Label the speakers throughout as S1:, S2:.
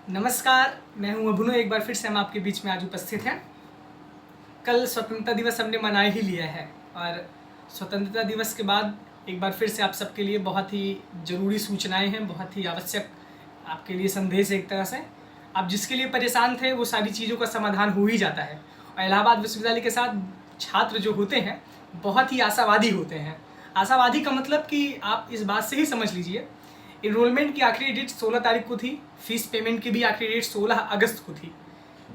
S1: नमस्कार, मैं हूं अभिनव। एक बार फिर से हम आपके बीच में आज उपस्थित हैं। कल स्वतंत्रता दिवस हमने मना ही लिया है और स्वतंत्रता दिवस के बाद एक बार फिर से आप सबके लिए बहुत ही ज़रूरी सूचनाएं हैं, बहुत ही आवश्यक आपके लिए संदेश है। एक तरह से आप जिसके लिए परेशान थे वो सारी चीज़ों का समाधान हो ही जाता है। और इलाहाबाद विश्वविद्यालय के साथ छात्र जो होते हैं बहुत ही आशावादी होते हैं। आशावादी का मतलब कि आप इस बात से ही समझ लीजिए, इनरोलमेंट की आखिरी डेट 16 तारीख को थी, फीस पेमेंट की भी आखिरी डेट 16 अगस्त को थी।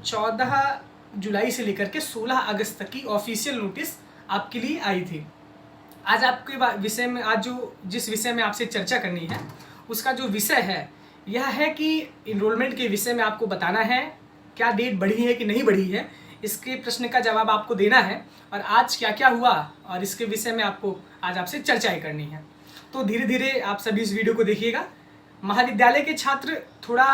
S1: 14 जुलाई से लेकर के 16 अगस्त तक की ऑफिशियल नोटिस आपके लिए आई थी। आज आपके विषय में, आज जो जिस विषय में आपसे चर्चा करनी है उसका जो विषय है यह है कि इनरोलमेंट के विषय में आपको बताना है क्या डेट बढ़ी है कि नहीं बढ़ी है, इसके प्रश्न का जवाब आपको देना है और आज क्या क्या हुआ और इसके विषय में आपको आज आपसे चर्चाएं करनी है। तो धीरे धीरे आप सभी इस वीडियो को देखिएगा। महाविद्यालय के छात्र थोड़ा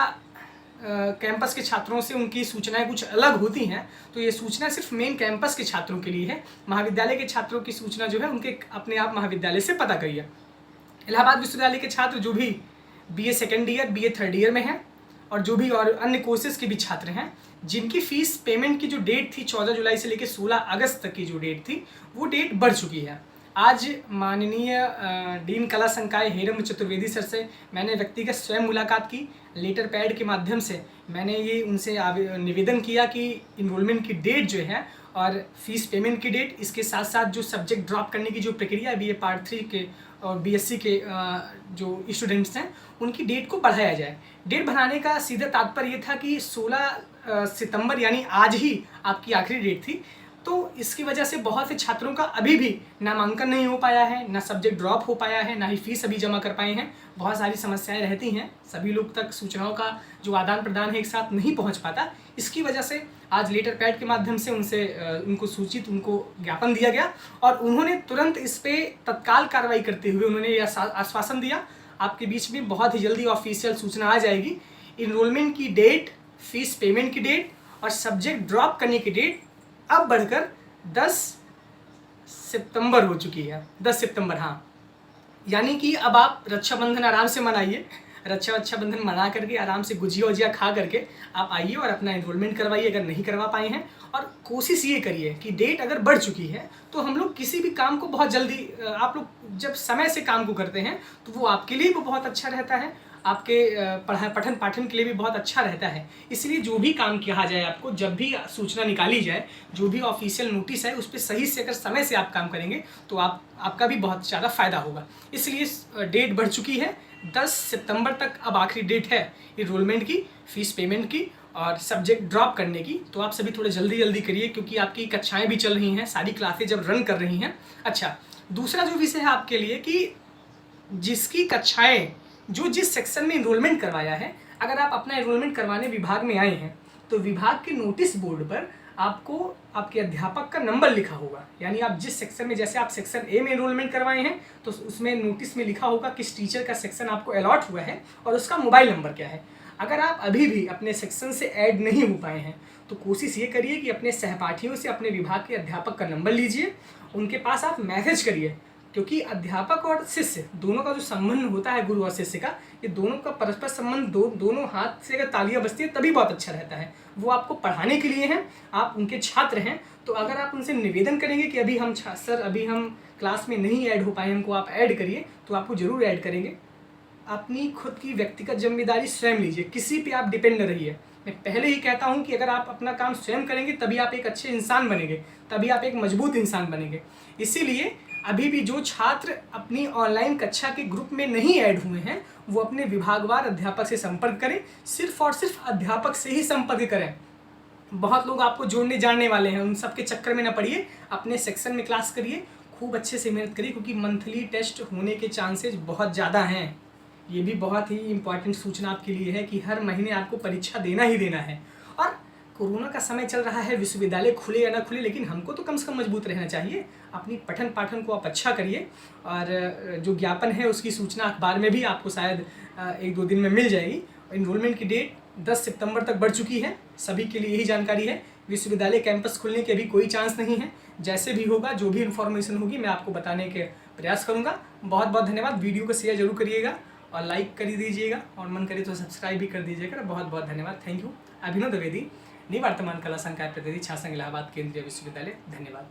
S1: कैंपस के छात्रों से उनकी सूचनाएं कुछ अलग होती हैं, तो ये सूचना सिर्फ मेन कैंपस के छात्रों के लिए है। महाविद्यालय के छात्रों की सूचना जो है उनके अपने आप महाविद्यालय से पता करिए। इलाहाबाद विश्वविद्यालय के छात्र जो भी BA second year, BA third year में हैं और जो भी और अन्य कोर्सेज के भी छात्र हैं, जिनकी फ़ीस पेमेंट की जो डेट थी 14 जुलाई से लेकर 16 अगस्त तक की जो डेट थी वो डेट बढ़ चुकी है। आज माननीय डीन कला संकाय हेरम चतुर्वेदी सर से मैंने व्यक्तिगत स्वयं मुलाकात की। लेटर पैड के माध्यम से मैंने ये उनसे निवेदन किया कि इनरोलमेंट की डेट जो है और फीस पेमेंट की डेट, इसके साथ साथ जो सब्जेक्ट ड्रॉप करने की जो प्रक्रिया बीए पार्ट 3 के और बीएससी के जो स्टूडेंट्स हैं उनकी डेट को बढ़ाया जाए। डेट बढ़ाने का सीधा तात्पर्य ये था कि 16 सितंबर यानी आज ही आपकी आखिरी डेट थी, तो इसकी वजह से बहुत से छात्रों का अभी भी नामांकन नहीं हो पाया है, ना सब्जेक्ट ड्रॉप हो पाया है, ना ही फीस अभी जमा कर पाए हैं। बहुत सारी समस्याएं रहती हैं, सभी लोग तक सूचनाओं का जो आदान प्रदान है एक साथ नहीं पहुंच पाता। इसकी वजह से आज लेटर पैड के माध्यम से उनको ज्ञापन दिया गया और उन्होंने तुरंत इस पर तत्काल कार्रवाई करते हुए उन्होंने यह आश्वासन दिया, आपके बीच में बहुत ही जल्दी ऑफिशियल सूचना आ जाएगी। इनरोलमेंट की डेट, फीस पेमेंट की डेट और सब्जेक्ट ड्रॉप करने की डेट अब बढ़कर 10 सितंबर हो चुकी है। 10 सितंबर, हाँ, यानी कि अब आप रक्षाबंधन आराम से मनाइए। रक्षाबंधन मना करके आराम से गुजिया वजिया खा करके आप आइए और अपना इनरोलमेंट करवाइए अगर नहीं करवा पाए हैं। और कोशिश ये करिए कि डेट अगर बढ़ चुकी है तो हम लोग किसी भी काम को बहुत जल्दी, आप लोग जब समय से काम को करते हैं तो वो आपके लिए भी बहुत अच्छा रहता है, आपके पठन पाठन के लिए भी बहुत अच्छा रहता है। इसलिए जो भी काम किया जाए, आपको जब भी सूचना निकाली जाए, जो भी ऑफिशियल नोटिस है उस पर सही से अगर समय से आप काम करेंगे तो आपका भी बहुत ज़्यादा फ़ायदा होगा। इसलिए डेट बढ़ चुकी है, 10 सितंबर तक अब आखिरी डेट है इनरोलमेंट की, फ़ीस पेमेंट की और सब्जेक्ट ड्रॉप करने की। तो आप सभी थोड़े जल्दी करिए क्योंकि आपकी कक्षाएँ भी चल रही हैं, सारी क्लासें जब रन कर रही हैं। अच्छा, दूसरा जो विषय है आपके लिए कि जिसकी कक्षाएँ जो जिस सेक्शन में इनरोलमेंट करवाया है, अगर आप अपना इनरोलमेंट करवाने विभाग में आए हैं तो विभाग के नोटिस बोर्ड पर आपको आपके अध्यापक का नंबर लिखा होगा। यानी आप जिस सेक्शन में, जैसे आप सेक्शन ए में इनरोलमेंट करवाए हैं तो उसमें नोटिस में लिखा होगा किस टीचर का सेक्शन आपको अलॉट हुआ है और उसका मोबाइल नंबर क्या है। अगर आप अभी भी अपने सेक्शन से ऐड नहीं हो पाए हैं तो कोशिश ये करिए कि अपने सहपाठियों से अपने विभाग के अध्यापक का नंबर लीजिए, उनके पास आप मैसेज करिए, क्योंकि अध्यापक और शिष्य दोनों का जो संबंध होता है, गुरु और शिष्य का, ये दोनों का परस्पर संबंध दोनों हाथ से अगर तालियां बजती है तभी बहुत अच्छा रहता है। वो आपको पढ़ाने के लिए हैं, आप उनके छात्र हैं, तो अगर आप उनसे निवेदन करेंगे कि अभी हम क्लास में नहीं ऐड हो पाए, हमको आप ऐड करिए, तो आपको जरूर ऐड करेंगे। अपनी खुद की व्यक्तिगत जिम्मेदारी स्वयं लीजिए, किसी पे आप डिपेंड न रहिए। मैं पहले ही कहता हूँ कि अगर आप अपना काम स्वयं करेंगे तभी आप एक अच्छे इंसान बनेंगे, तभी आप एक मजबूत इंसान बनेंगे। इसीलिए अभी भी जो छात्र अपनी ऑनलाइन कक्षा के ग्रुप में नहीं ऐड हुए हैं वो अपने विभागवार अध्यापक से संपर्क करें, सिर्फ और सिर्फ अध्यापक से ही संपर्क करें। बहुत लोग आपको जोड़ने जानने वाले हैं, उन सब के चक्कर में न पड़िए, अपने सेक्शन में क्लास करिए, खूब अच्छे से मेहनत करिए, क्योंकि मंथली टेस्ट होने के चांसेस बहुत ज़्यादा हैं। ये भी बहुत ही इम्पॉर्टेंट सूचना आपके लिए है कि हर महीने आपको परीक्षा देना ही देना है। और कोरोना का समय चल रहा है, विश्वविद्यालय खुले या ना खुले, लेकिन हमको तो कम से कम मजबूत रहना चाहिए। अपनी पठन पाठन को आप अच्छा करिए और जो ज्ञापन है उसकी सूचना अखबार में भी आपको शायद 1-2 दिन में मिल जाएगी। इनरोलमेंट की डेट 10 सितंबर तक बढ़ चुकी है, सभी के लिए यही जानकारी है। विश्वविद्यालय कैंपस खुलने के अभी कोई चांस नहीं है, जैसे भी होगा, जो भी इन्फॉर्मेशन होगी मैं आपको बताने के प्रयास करूँगा। बहुत बहुत धन्यवाद। वीडियो को शेयर जरूर करिएगा और लाइक कर दीजिएगा और मन करे तो सब्सक्राइब भी कर दीजिएगा। बहुत बहुत धन्यवाद। Thank you. अभिनव द्विवेदी, निवर्तमान कला संकाय प्रतिनिधि, छासंग, इलाहाबाद केंद्रीय विश्वविद्यालय। धन्यवाद।